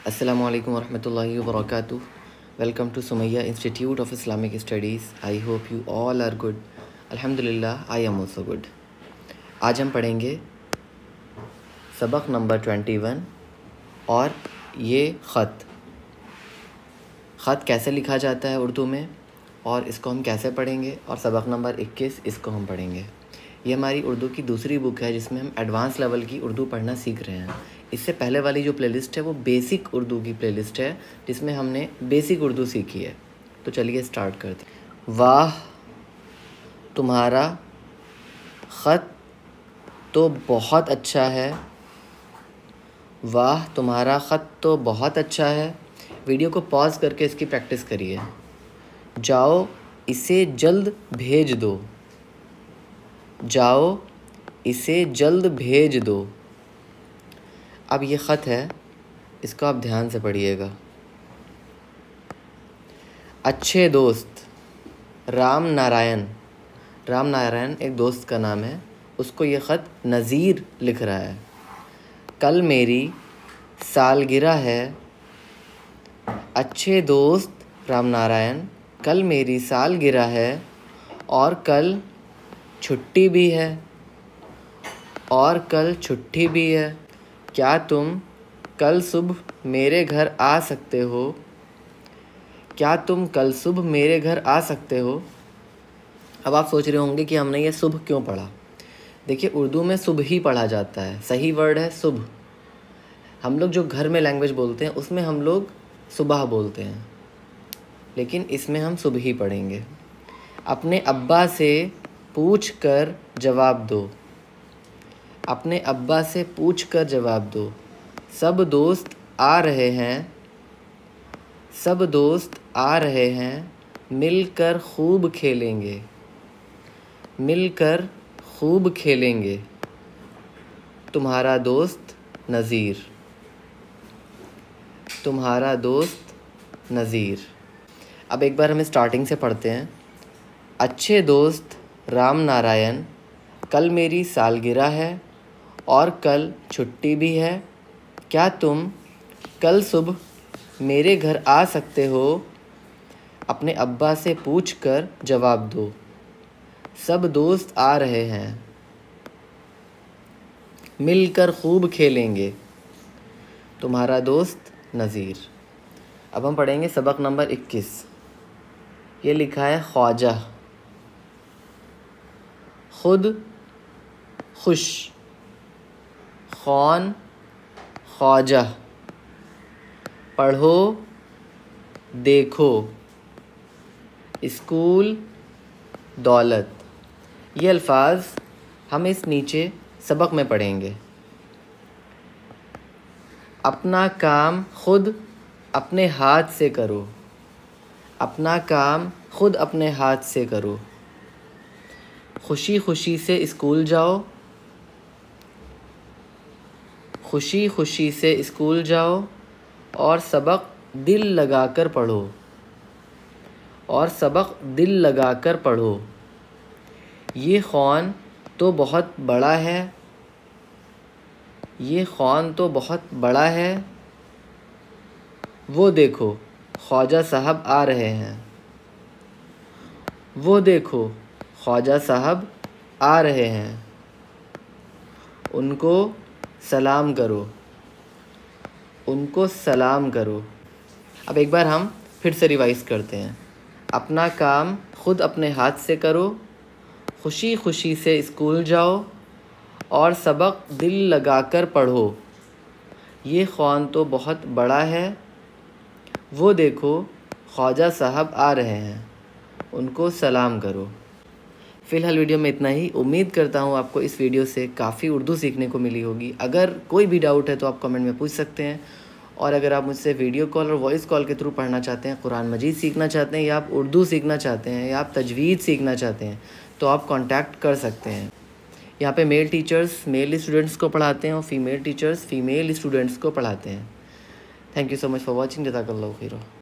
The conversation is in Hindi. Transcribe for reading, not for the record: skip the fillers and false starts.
Assalamu alaikum warahmatullahi wabarakatuh. Welcome to Sumayya Institute of Islamic Studies. I hope you all are good. Alhamdulillah, I am also good. आज हम पढ़ेंगे सबक नंबर 21 और ये ख़त कैसे लिखा जाता है उर्दू में और इसको हम कैसे पढ़ेंगे, और सबक नंबर 21 इसको हम पढ़ेंगे। ये हमारी उर्दू की दूसरी बुक है जिसमें हम एडवांस लेवल की उर्दू पढ़ना सीख रहे हैं। इससे पहले वाली जो प्लेलिस्ट है वो बेसिक उर्दू की प्लेलिस्ट है जिसमें हमने बेसिक उर्दू सीखी है। तो चलिए स्टार्ट करते हैं। वाह तुम्हारा ख़त तो बहुत अच्छा है। वाह तुम्हारा ख़त तो बहुत अच्छा है। वीडियो को पॉज करके इसकी प्रैक्टिस करिए। जाओ इसे जल्द भेज दो। जाओ इसे जल्द भेज दो। अब ये ख़त है, इसको आप ध्यान से पढ़िएगा। अच्छे दोस्त राम नारायण एक दोस्त का नाम है, उसको ये ख़त नज़ीर लिख रहा है। कल मेरी सालगिरह है। अच्छे दोस्त राम नारायण, कल मेरी सालगिरह है और कल छुट्टी भी है। क्या तुम कल सुबह मेरे घर आ सकते हो? अब आप सोच रहे होंगे कि हमने ये सुबह क्यों पढ़ा। देखिए, उर्दू में सुबह ही पढ़ा जाता है, सही वर्ड है सुबह। हम लोग जो घर में लैंग्वेज बोलते हैं उसमें हम लोग सुबह बोलते हैं, लेकिन इसमें हम सुबह ही पढ़ेंगे। अपने अब्बा से पूछ कर जवाब दो। सब दोस्त आ रहे हैं, मिलकर खूब खेलेंगे। तुम्हारा दोस्त नज़ीर। अब एक बार हम स्टार्टिंग से पढ़ते हैं। अच्छे दोस्त राम नारायण, कल मेरी सालगिरह है और कल छुट्टी भी है। क्या तुम कल सुबह मेरे घर आ सकते हो? अपने अब्बा से पूछ कर जवाब दो। सब दोस्त आ रहे हैं, मिलकर खूब खेलेंगे। तुम्हारा दोस्त नज़ीर। अब हम पढ़ेंगे सबक नंबर 21। ये लिखा है ख्वाजा। खुद खुश, खौन ख्वाजा। पढ़ो देखो, स्कूल दौलत। ये अल्फाज हम इस नीचे सबक में पढ़ेंगे। अपना काम खुद अपने हाथ से करो। खुशी खुशी से स्कूल जाओ और सबक दिल लगाकर पढ़ो। ये ख़ौन तो बहुत बड़ा है। वो देखो ख्वाजा साहब आ रहे हैं। उनको सलाम करो। अब एक बार हम फिर से रिवाइज करते हैं। अपना काम खुद अपने हाथ से करो, खुशी खुशी से स्कूल जाओ और सबक दिल लगाकर पढ़ो। ये ख़ौन तो बहुत बड़ा है। वो देखो ख्वाजा साहब आ रहे हैं, उनको सलाम करो। फ़िलहाल वीडियो में इतना ही। उम्मीद करता हूँ आपको इस वीडियो से काफ़ी उर्दू सीखने को मिली होगी। अगर कोई भी डाउट है तो आप कमेंट में पूछ सकते हैं, और अगर आप मुझसे वीडियो कॉल और वॉइस कॉल के थ्रू पढ़ना चाहते हैं, कुरान मजीद सीखना चाहते हैं, या आप उर्दू सीखना चाहते हैं, या आप तजवीद सीखना चाहते हैं, तो आप कांटेक्ट कर सकते हैं। यहाँ पे मेल टीचर्स मेल स्टूडेंट्स को पढ़ाते हैं और फीमेल टीचर्स फीमेल स्टूडेंट्स को पढ़ाते हैं। Thank you so much for watching. जज़ाकल्लाहु खैर।